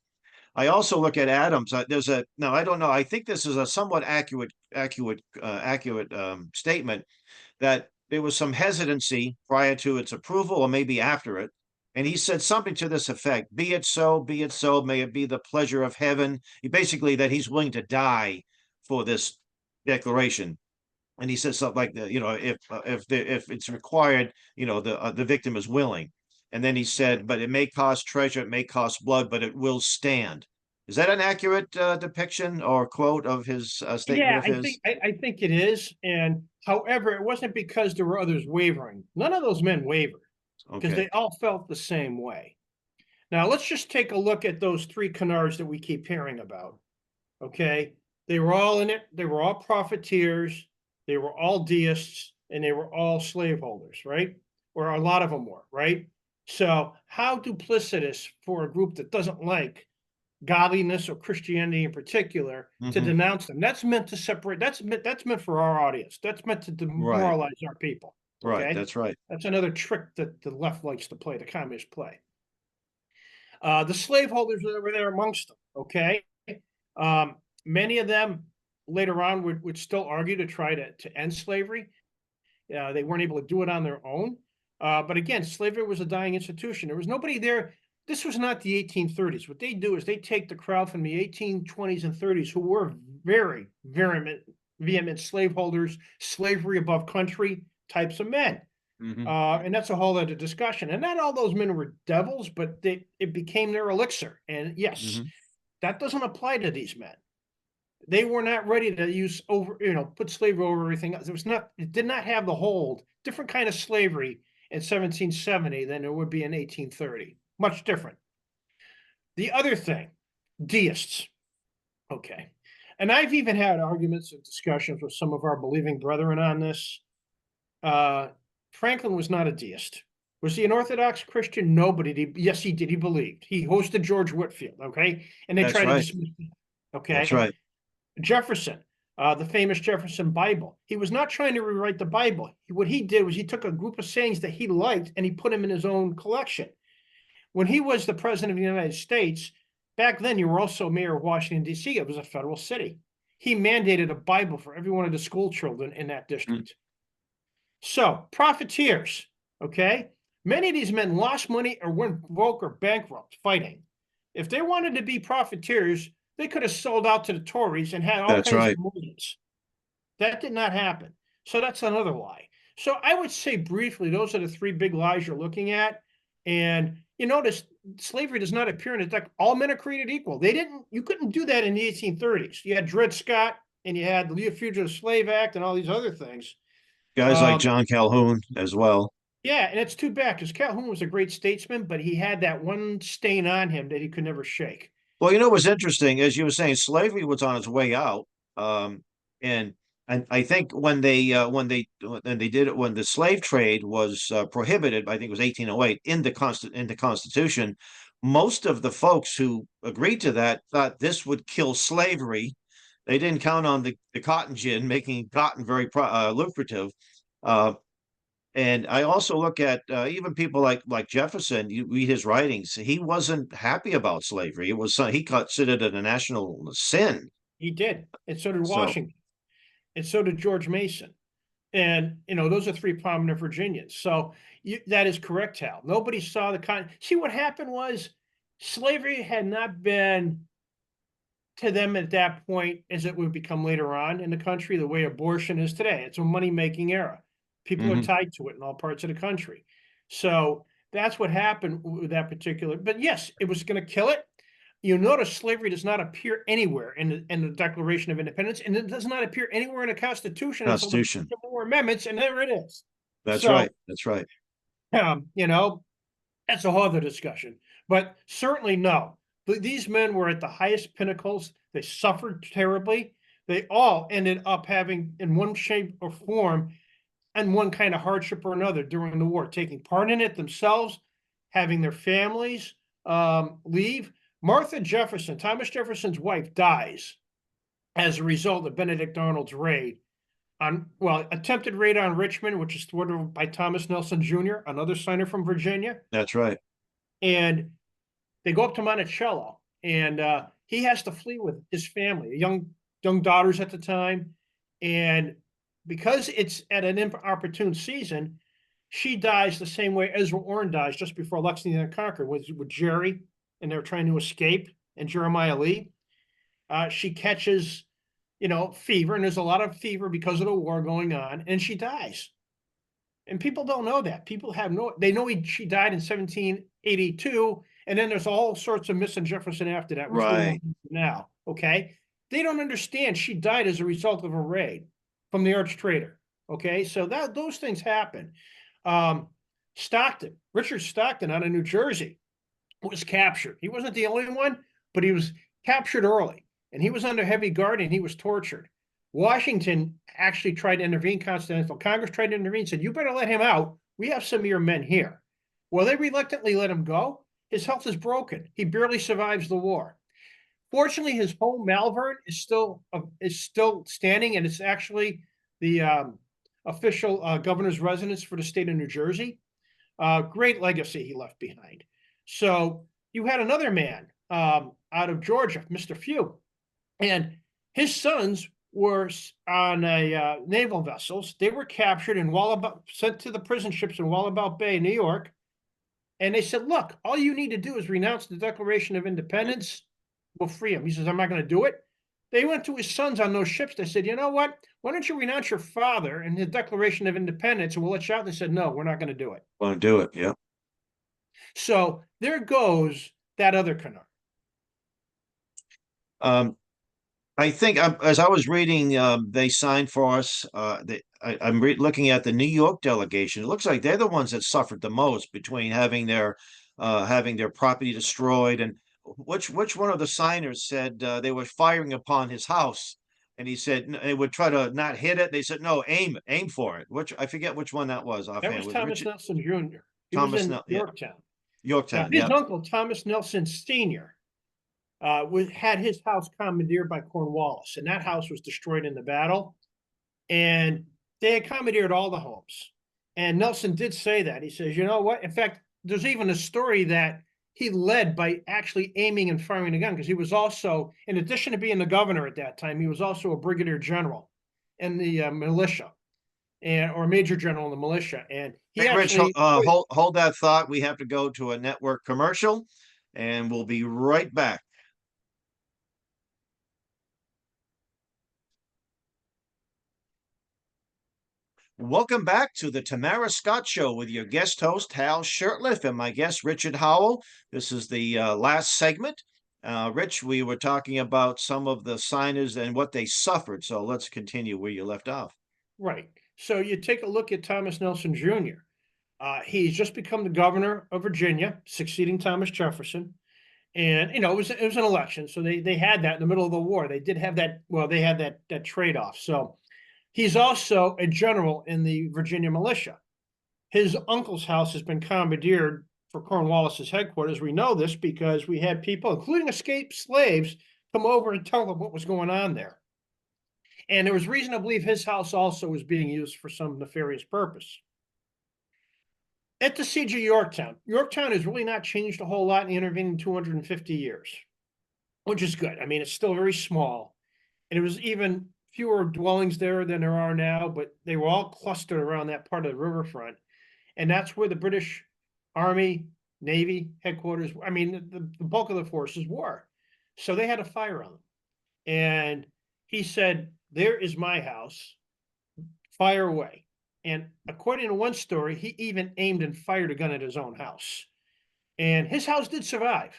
I also look at Adams. There's a no, I don't know. I think this is a somewhat accurate statement that there was some hesitancy prior to its approval, or maybe after it. And he said something to this effect: "Be it so, be it so. May it be the pleasure of heaven." Basically, that he's willing to die for this declaration. And he says something like that, if it's required, the victim is willing. And then he said, "But it may cost treasure, it may cost blood, but it will stand." Is that an accurate depiction or quote of his statement Yeah, of his? I think it is. And however, it wasn't because there were others wavering. None of those men wavered because Okay, they all felt the same way. Now let's just take a look at those three canards that we keep hearing about. Okay, they were all in it. They were all profiteers. They were all deists, and they were all slaveholders, right? Or a lot of them were, right? So how duplicitous for a group that doesn't like godliness or Christianity in particular to hmm, denounce them. That's meant to separate. That's meant for our audience. That's meant to right, demoralize our people. right. Okay, That's right. that's another trick that the left likes to play. The communists play. The slaveholders that were there amongst them. Okay, many of them later on would still argue to try to end slavery. They weren't able to do it on their own. But again, slavery was a dying institution. There was nobody there. This was not the 1830s. What they do is they take the crowd from the 1820s and 30s who were very, very vehement slaveholders, slavery above country types of men. Hmm, And that's a whole other discussion. And not all those men were devils, but it became their elixir. And yes, hmm. that doesn't apply to these men. They were not ready to put slavery over everything else. It did not have the hold, different kind of slavery in 1770 than it would be in 1830. Much different. The other thing, deists. Okay. And I've even had arguments and discussions with some of our believing brethren on this. Franklin was not a deist. Was he an Orthodox Christian? No, but yes, he did. He believed. He hosted George Whitefield. Okay. And they That's tried to right. dismiss him. That's Okay. right. Jefferson, the famous Jefferson Bible. He was not trying to rewrite the Bible. What he did was he took a group of sayings that he liked and he put them in his own collection. When he was the president of the United States, back then you were also mayor of Washington, D.C. It was a federal city. He mandated a Bible for every one of the school children in that Mm. district. So, profiteers, okay? Many of these men lost money or went broke or bankrupt fighting. If they wanted to be profiteers, they could have sold out to the Tories and had all That's kinds of right. millions. That did not happen. So that's another lie. So I would say briefly, those are the three big lies you're looking at. And you notice slavery does not appear in the Declaration. All men are created equal. You couldn't do that in the 1830s. You had Dred Scott and you had the Fugitive Slave Act and all these other things. Guys like Um, John Calhoun as well. yeah, and it's too bad because Calhoun was a great statesman, but he had that one stain on him that he could never shake. Well, you know what's interesting, as you were saying, slavery was on its way out, um, and I think when they did it when the slave trade was prohibited, I think it was 1808 in the Constitution. Most of the folks who agreed to that thought this would kill slavery. They didn't count on the cotton gin making cotton very lucrative. Uh, and I also look at even people like Jefferson. You read his writings; he wasn't happy about slavery. It was he considered it a national sin. He did, and so did So, Washington, and so did George Mason. And those are three prominent Virginians. So that is correct, Hal. Nobody saw the con. See, what happened was slavery had not been to them at that point as it would become later on in the country, the way abortion is today. It's a money-making era. People are mhm. tied to it in all parts of the country. So that's what happened with that particular. But yes, it was going to kill it. You notice slavery does not appear anywhere in the Declaration of Independence, and it does not appear anywhere in the Constitution until the Constitution. Civil War amendments, and there it is. That's So, right. That's right. you know, that's a whole other discussion. But certainly no. These men were at the highest pinnacles. They suffered terribly. They all ended up having, in one shape or form, and one kind of hardship or another during the war, taking part in it themselves, having their families leave. Martha Jefferson, Thomas Jefferson's wife, dies as a result of Benedict Arnold's raid attempted raid on Richmond, which is thwarted by Thomas Nelson Jr., another signer from Virginia. That's right. And they go up to Monticello, and he has to flee with his family, young daughters at the time. And because it's at an inopportune season, she dies the same way Ezra Orrin dies just before Lexington and Concord with Jerry, and they're trying to escape, and Jeremiah Lee. She catches, fever, and there's a lot of fever because of the war going on, and she dies. And people don't know that. People have they know she died in 1782, and then there's all sorts of missing Jefferson after that, which we Right. won't do now. Okay. They don't understand she died as a result of a raid from the arch traitor. Okay. So those things happen. Um, Richard Stockton out of New Jersey was captured. He wasn't the only one, but he was captured early, and he was under heavy guard and he was tortured. Washington actually tried to intervene. Continental Congress tried to intervene, said, "You better let him out. We have some of your men here." Well, they reluctantly let him go. His health is broken. He barely survives the war. Fortunately, his home, Malvern, is still standing, and it's actually the official governor's residence for the state of New Jersey. Great legacy he left behind. So you had another man out of Georgia, Mr. Few, and his sons were on naval vessels. They were captured in sent to the prison ships in Wallabout Bay, New York. And they said, "Look, all you need to do is renounce the Declaration of Independence. We'll free him." He says, "I'm not going to do it." They went to his sons on those ships. They said, "You know what? Why don't you renounce your father and the Declaration of Independence, and we'll let you out?" They said, "No, we're not going to do it." Want to do it. Yeah. So there goes that other canard. Um, I think as I was reading, they signed for us. I'm looking at the New York delegation. It looks like they're the ones that suffered the most between having their property destroyed, and which one of the signers said they were firing upon his house, and he said they would try to not hit it. They said no, aim for it. Which I forget which one that was That offhand. was Was Thomas Richard Nelson Jr. He was Thomas? in No, yeah, Yorktown. Yorktown. His Yeah, uncle, Thomas Nelson Sr., had his house commandeered by Cornwallis, and that house was destroyed in the battle. And they had commandeered all the homes. And Nelson did say that. He says, "You know what? In fact, there's even a story that he led by actually aiming and firing a gun, because he was also, in addition to being the governor at that time, he was also a brigadier general in the militia, or a major general in the militia. And he hey, Rich, actually, hold that thought. We have to go to a network commercial, and we'll be right back. Welcome back to the Tamara Scott Show with your guest host, Hal Shurtleff, and my guest, Richard Howell. This is the last segment. Rich, we were talking about some of the signers and what they suffered. So let's continue where you left off. Right. So you take a look at Thomas Nelson Jr. He's just become the governor of Virginia, succeeding Thomas Jefferson. And it was an election, so they had that in the middle of the war. They did have that. Well, they had that trade off. So he's also a general in the Virginia militia. His uncle's house has been commandeered for Cornwallis's headquarters. We know this because we had people, including escaped slaves, come over and tell them what was going on there. And there was reason to believe his house also was being used for some nefarious purpose. At the siege of Yorktown, Yorktown has really not changed a whole lot in the intervening 250 years, which is good. I mean, it's still very small. And it was even fewer dwellings there than there are now, but they were all clustered around that part of the riverfront. And that's where the British Army, Navy headquarters, I mean, the bulk of the forces were. So they had a fire on them. And he said, "There is my house, fire away." And according to one story, he even aimed and fired a gun at his own house. And his house did survive.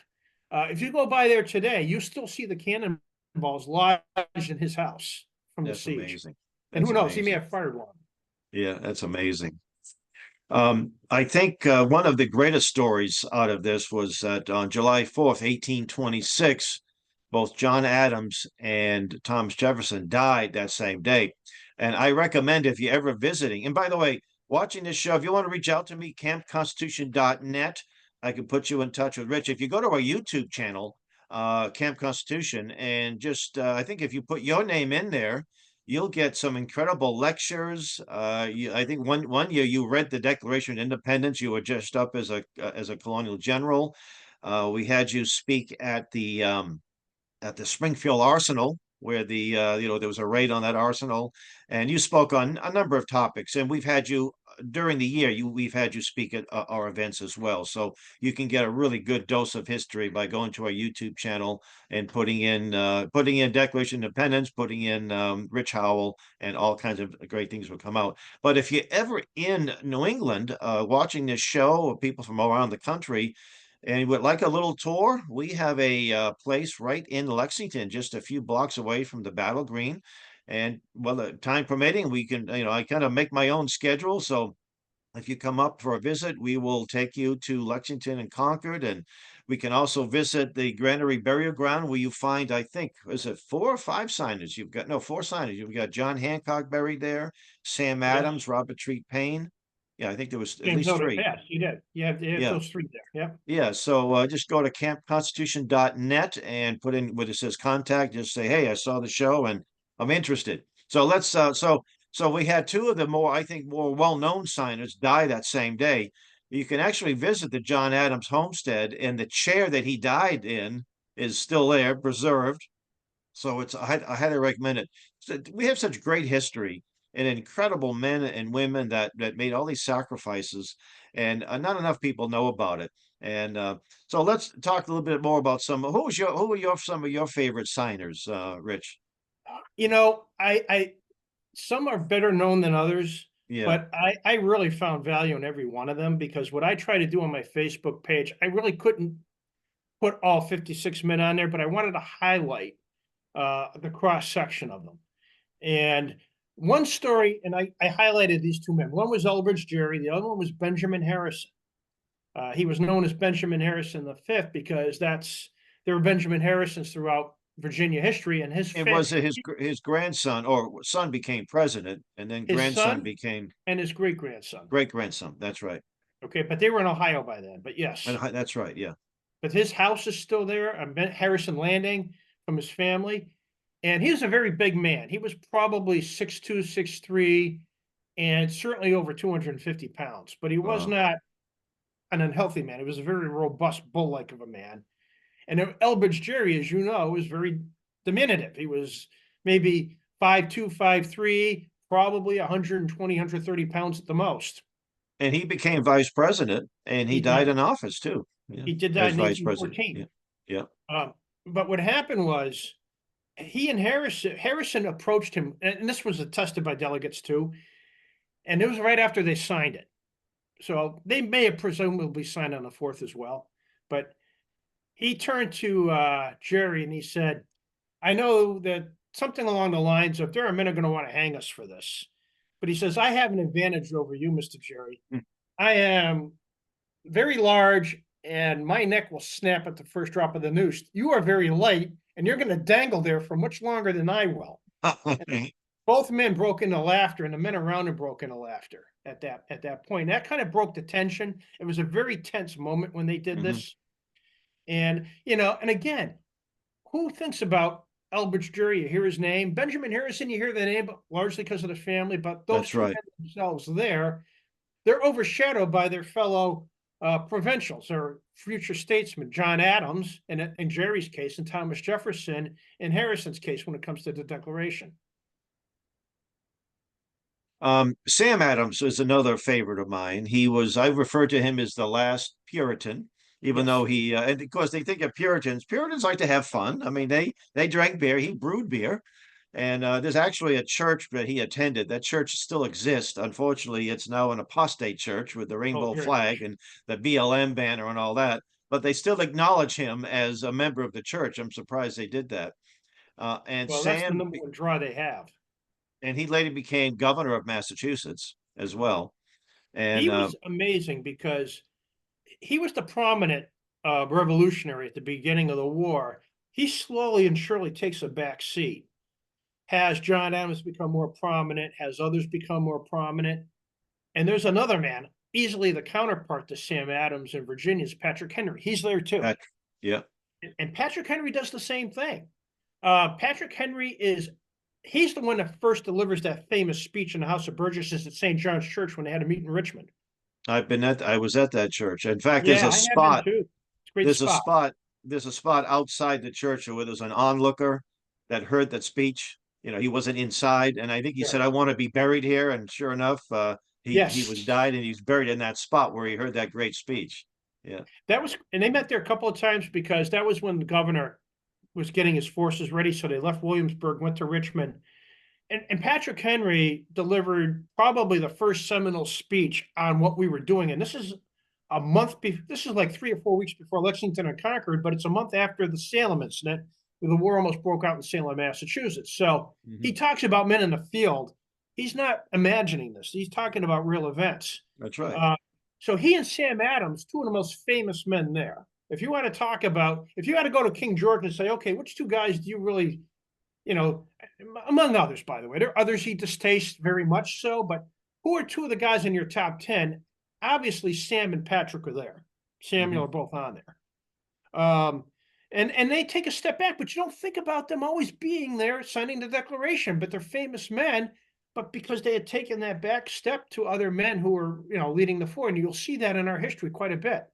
If you go by there today, you still see the cannonballs lodged in his house from the That's siege. amazing. And who That's knows, he may amazing. have fired one. Yeah, that's amazing. I think one of the greatest stories out of this was that on July 4th, 1826, both John Adams and Thomas Jefferson died that same day. And I recommend if you're ever visiting, and by the way, watching this show, if you want to reach out to me, campconstitution.net, I can put you in touch with Rich. If you go to our YouTube channel, Camp Constitution, and just I think if you put your name in there, you'll get some incredible lectures. I think one year you read the Declaration of Independence. You were just up as a colonial general. We had you speak at the Springfield Arsenal, where there was a raid on that arsenal, and you spoke on a number of topics. And we've had you during the year. We've had you speak at our events as well, so you can get a really good dose of history by going to our YouTube channel and putting in Declaration of Independence, putting in Rich Howell, and all kinds of great things will come out. But if you're ever in New England, watching this show, or people from around the country, and you would like a little tour, we have a place right in Lexington, just a few blocks away from the Battle Green. And well, time permitting, we can, I kind of make my own schedule. So if you come up for a visit, we will take you to Lexington and Concord. And we can also visit the Granary Burial Ground, where you find, I think, is it 4 or 5 signers? You've got, no, 4 signers. You've got John Hancock buried there, Sam Yes. Adams, Robert Treat Paine. Yeah, I think there was at James least Elder 3. Pass, you did. You have Yeah. those 3 there. Yep. Yeah, so just go to campconstitution.net and put in what it says contact. Just say, "Hey, I saw the show and I'm interested." So let's so we had 2 of the I think, more well-known signers die that same day. You can actually visit the John Adams homestead, and the chair that he died in is still there, preserved. So I highly recommend it. So we have such great history and incredible men and women that made all these sacrifices, and not enough people know about it. And so let's talk a little bit more about who were some of your favorite signers, Rich? I some are better known than others, Yeah. but I really found value in every one of them, because what I try to do on my Facebook page, I really couldn't put all 56 men on there, but I wanted to highlight the cross section of them. And one story, and I highlighted these 2 men. One was Elbridge Gerry, the other one was Benjamin Harrison. He was known as Benjamin Harrison the Fifth because there were Benjamin Harrisons throughout Virginia history, and It was his grandson or son became president, and then his grandson son became and his great grandson. great grandson. That's right. Okay, but they were in Ohio by then. But yes, And that's right. Yeah. but his house is still there. Harrison Landing from his family, and he was a very big man. He was probably 6'2", 6'3", and certainly over 250 pounds. But he was not an unhealthy man. He was a very robust, bull-like of a man. And Elbridge Gerry, as you know, was very diminutive. He was maybe 5'2", 5'3", probably 120, 130 pounds at the most. And he became vice president, and he died did. in office too. Yeah, He did that as in vice president. 1814. Yeah. Yeah. But what happened was, he and Harrison approached him, and this was attested by delegates too. And it was right after they signed it. So they may have presumably signed on the 4th as well. But he turned to Jerry and he said, I know that something along the lines of, there are men who are going to want to hang us for this. But he says, I have an advantage over you, Mr. Jerry. Hmm. I am very large and my neck will snap at the first drop of the noose. You are very light and you're going to dangle there for much longer than I will. Both men broke into laughter, and the men around him broke into laughter at that point. That kind of broke the tension. It was a very tense moment when they did this. And, and again, who thinks about Elbridge Jury? You hear his name. Benjamin Harrison, you hear the name, but largely because of the family. But those That's two right. men themselves they're overshadowed by their fellow provincials or future statesmen, John Adams, and in Jerry's case, and Thomas Jefferson, in Harrison's case, when it comes to the Declaration. Sam Adams is another favorite of mine. I referred to him as the last Puritan, even though and because they think of Puritans like to have fun. I mean, they drank beer, he brewed beer. And there's actually a church that he attended. That church still exists. Unfortunately, it's now an apostate church with the rainbow flag and the BLM banner and all that. But they still acknowledge him as a member of the church. I'm surprised they did that. Well, that's the number one draw they have. And he later became governor of Massachusetts as well. And he was amazing because he was the prominent revolutionary at the beginning of the war. He slowly and surely takes a back seat. Has John Adams become more prominent? Has others become more prominent? And there's another man, easily the counterpart to Sam Adams in Virginia, is Patrick Henry. He's there too. Yeah. And Patrick Henry does the same thing. Patrick Henry he's the one that first delivers that famous speech in the House of Burgesses at St. John's Church when they had a meet in Richmond. I was at that church. In fact, I have been too. It's a great spot. There's a spot outside the church where there's an onlooker that heard that speech. He wasn't inside, and I think he said, "I want to be buried here." And sure enough, he was died, and he's buried in that spot where he heard that great speech. Yeah, and they met there a couple of times because that was when the governor was getting his forces ready. So they left Williamsburg, went to Richmond, and Patrick Henry delivered probably the first seminal speech on what we were doing. And this is a month. This is like 3 or 4 weeks before Lexington and Concord, but it's a month after the Salem incident, where the war almost broke out in Salem, Massachusetts. So he talks about men in the field. He's not imagining this. He's talking about real events. That's right. So he and Sam Adams, two of the most famous men there. If you want to talk about, if you had to go to King George and say, okay, which two guys do you really, among others, by the way, there are others he distastes very much so, but who are two of the guys in your top 10? Obviously, Sam and Patrick are there. Samuel are both on there. And they take a step back, but you don't think about them always being there signing the Declaration, but they're famous men, but because they had taken that back step to other men who were, leading the fore, and you'll see that in our history quite a bit.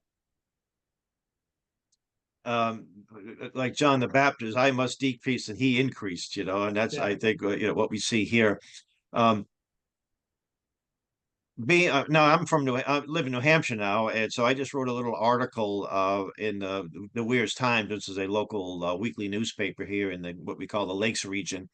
Like John the Baptist, I must decrease and he increased, and that's, I think, what we see here. Now I live in New Hampshire now, and so I just wrote a little article in the Weir's Times, which is a local weekly newspaper here in what we call the Lakes region,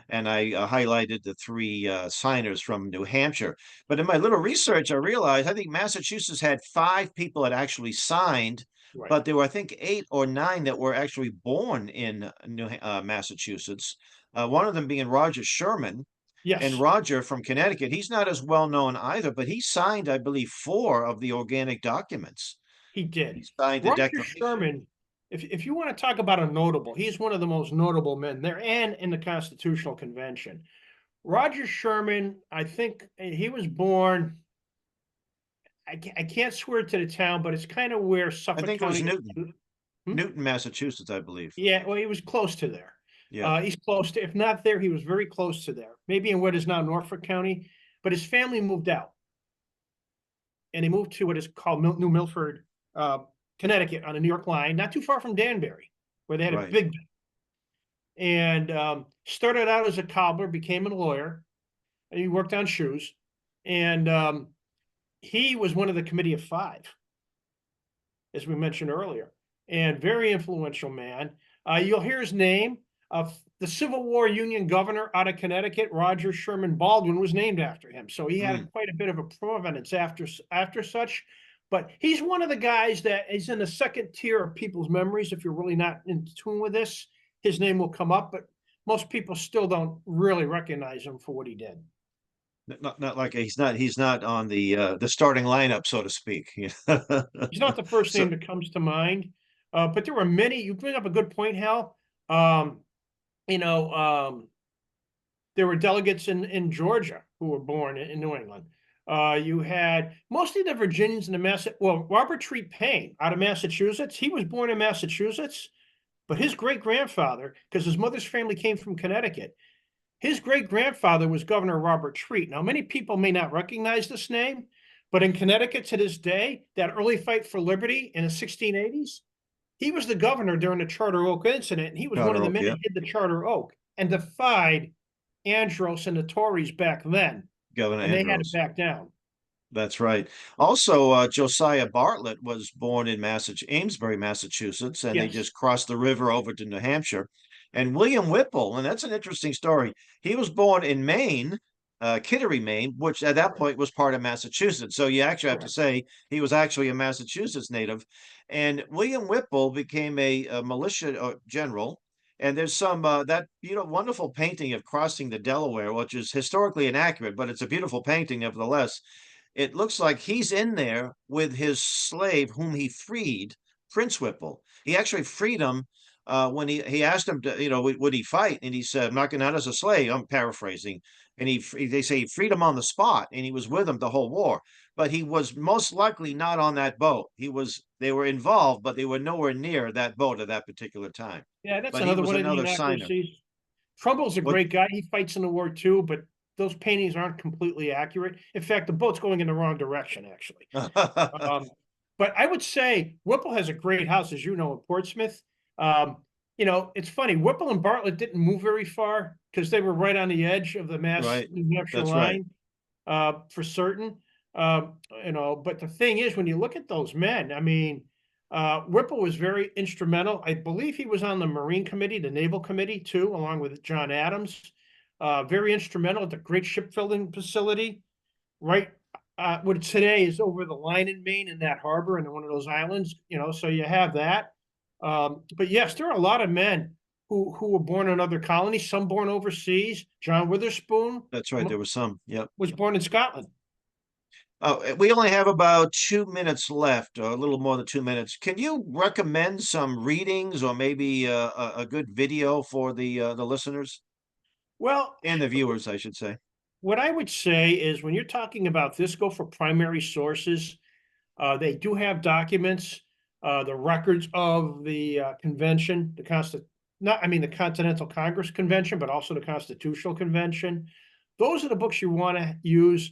and I highlighted the 3 signers from New Hampshire. But in my little research, I realized I think Massachusetts had 5 people that actually signed. Right. But there were, I think, 8 or 9 that were actually born in Massachusetts. One of them being Roger Sherman. Yes. And Roger from Connecticut, he's not as well known either, but he signed, I believe, 4 of the organic documents. He did. He signed Roger Sherman, if you want to talk about a notable, he's one of the most notable men there and in the Constitutional Convention. Roger Sherman, I think he was born, I can't swear to the town, but it's kind of where Suffolk County. I think it was Newton. Newton, Massachusetts, I believe. Yeah, well, he was close to there. Yeah. He's close to, if not there, he was very close to there. Maybe in what is now Norfolk County, but his family moved out. And he moved to what is called New Milford, Connecticut, on the New York line, not too far from Danbury, where they had a big. And started out as a cobbler, became a lawyer, and he worked on shoes. And he was one of the Committee of 5, as we mentioned earlier, and very influential man. You'll hear his name. The Civil War Union governor out of Connecticut, Roger Sherman Baldwin, was named after him. So he had Mm. quite a bit of a provenance after such. But he's one of the guys that is in the second tier of people's memories. If you're really not in tune with this, his name will come up, but most people still don't really recognize him for what he did. Not like he's not on the starting lineup, so to speak. He's not the first So name that comes to mind, but there were many. You bring up a good point, Hal. Um, you know, there were delegates in Georgia who were born in New England. You had mostly the Virginians and Robert Treat Paine out of Massachusetts. He was born in Massachusetts, but his great grandfather, because his mother's family came from Connecticut, his great grandfather was Governor Robert Treat. Now, many people may not recognize this name, but in Connecticut to this day, that early fight for liberty in the 1680s, he was the governor during the Charter Oak incident, and he was one of Charter the Oak, men yeah, that hid the Charter Oak and defied Andros and the Tories back then, Governor and they had to Andros. back down. That's right. Also, Josiah Bartlett was born in Amesbury, Massachusetts, and they Yes, just crossed the river over to New Hampshire. And William Whipple, and that's an interesting story. He was born in Maine, Kittery, Maine, which at that point was part of Massachusetts. So you actually have to correct. say he was actually a Massachusetts native. And William Whipple became a militia general. And there's some that wonderful painting of crossing the Delaware, which is historically inaccurate, but it's a beautiful painting nevertheless. It looks like he's in there with his slave whom he freed, Prince Whipple. He actually freed him when he asked him to, would he fight? And he said, I'm not going out as a slave. I'm paraphrasing. And they say he freed him on the spot and he was with him the whole war. But he was most likely not on that boat. They were involved, but they were nowhere near that boat at that particular time. Yeah, that's But he another was one of the another signer. inaccuracies. Trumbull's a What? great guy. He fights in the war too, but those paintings aren't completely accurate. In fact, the boat's going in the wrong direction, actually. Um, but I would say Whipple has a great house, as you know, in Portsmouth. Um, it's funny. Whipple and Bartlett didn't move very far because they were right on the edge of the Mass Right. New Hampshire That's right. line, for certain. But the thing is, when you look at those men, I mean, Whipple was very instrumental. I believe he was on the Marine Committee, the Naval Committee too, along with John Adams. Very instrumental at the great shipbuilding facility, right? What today is over the line in Maine in that harbor and one of those islands, so you have that. But yes, there are a lot of men who were born in other colonies, some born overseas. John Witherspoon That's right. There was some. Yep. was born in Scotland. Oh, we only have about 2 minutes left, or a little more than 2 minutes. Can you recommend some readings or maybe a good video for the listeners Well, and the viewers, I should say? what I would say is when you're talking about this, go for primary sources. They do have documents, the records of the convention, the Continental Congress Convention, but also the Constitutional Convention. Those are the books you want to use.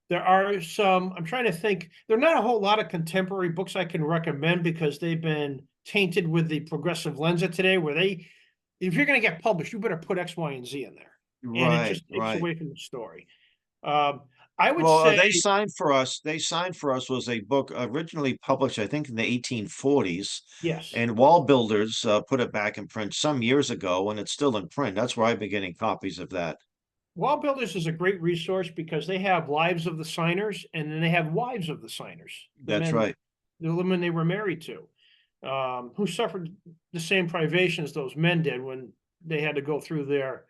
There are some, I'm trying to think, there are not a whole lot of contemporary books I can recommend because they've been tainted with the progressive lens of today, where if you're going to get published, you better put X, Y, and Z in there. And it Right, just takes right. away from the story. Um, I would Well, say, they signed for us. They signed for us was a book originally published, I think, in the 1840s, yes. and Wall Builders put it back in print some years ago, and it's still in print. That's where I've been getting copies of that. Wall Builders is a great resource because they have lives of the signers and then they have wives of the signers, That's right. the women they were married to, who suffered the same privation as those men did when they had to go through their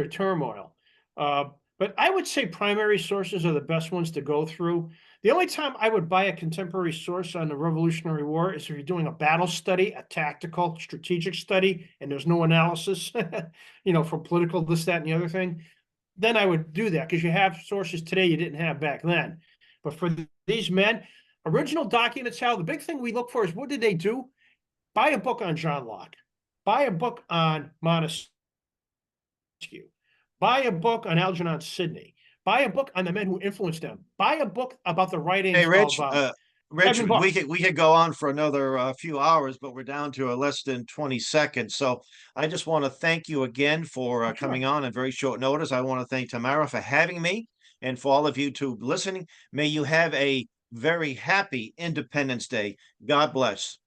turmoil. Uh, but I would say primary sources are the best ones to go through. The only time I would buy a contemporary source on the Revolutionary War is if you're doing a battle study, a tactical, strategic study, and there's no analysis, for political this, that, and the other thing. Then I would do that because you have sources today you didn't have back then. But for these men, original documents, Hal, the big thing we look for is what did they do? Buy a book on John Locke. Buy a book on Montesquieu. Buy a book on Algernon Sidney. Buy a book on the men who influenced them. Buy a book about the Hey, writings of Rich, Edmund we Burke. could go on for another few hours, but we're down to less than 20 seconds. So I just want to thank you again for Oh, coming sure. on at very short notice. I want to thank Tamara for having me, and for all of you to listening. May you have a very happy Independence Day. God bless.